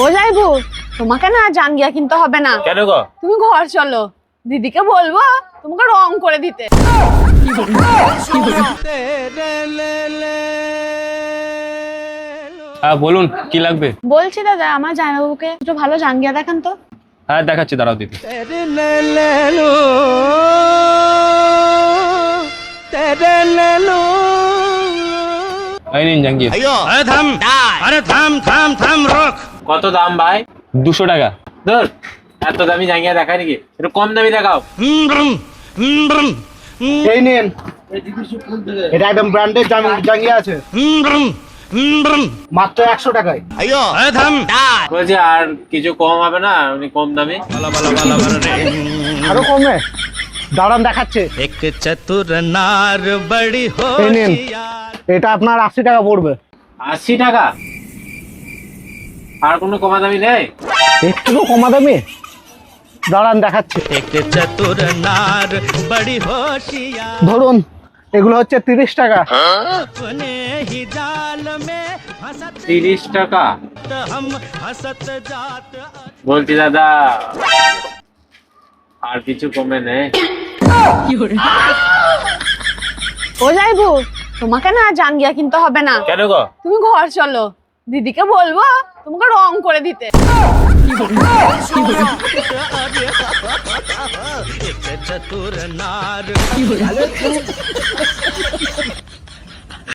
ও যাইবু, তোমাকে না জাঙ্গিয়া কিনতে হবে না। কেন গো? তুমি ঘর চলো, দিদিকে বলবো তোমাকে রং করে দিতে। হ্যাঁ বলুন, কি লাগবে? বলছি দাদা, আমার জামাইবাবুকে একটু ভালো জাঙ্গিয়া দেখান তো। হ্যাঁ দেখাচ্ছি, দাঁড়াও দিদি। এই নিন জাঙ্গিয়া। কত দাম ভাই? 200 টাকা। ধর, এত দামি জাঙ্গিয়া দেখায় নাকি? একটু কম দামি দেখাও। এই নিন, এটা একদম ব্র্যান্ডেড জাঙ্গিয়া আছে, মাত্র 100 টাকায়। বলছি আর কিছু কম হবে না? উনি কম দামি। আরো কমে? দাঁড়ান দেখাচ্ছে। এক চতুর নার বড়ি এই নিন, এটা আপনার 80 টাকা পড়বে। 80 টাকা? আর কোনো কমা দামি নেই? একটু কমা দামে? দাঁড়ান দেখাচ্ছে। এক চতুর নার বড়ি হোশিয়ার ধরুন, এগুলো হচ্ছে 30 টাকা। अपने ही जाल में हंसत 30 টাকা? हम हंसत जात বলছি দাদা, আর কিছু কমে নেই? ও যাইবু, তোমাকে না জাঙ্গিয়া কিনতে হবে না। কেন গো? তুমি ঘর চলো, দিদিকে বলবো তোমাকে রং করে দিতে। एक चतुर नार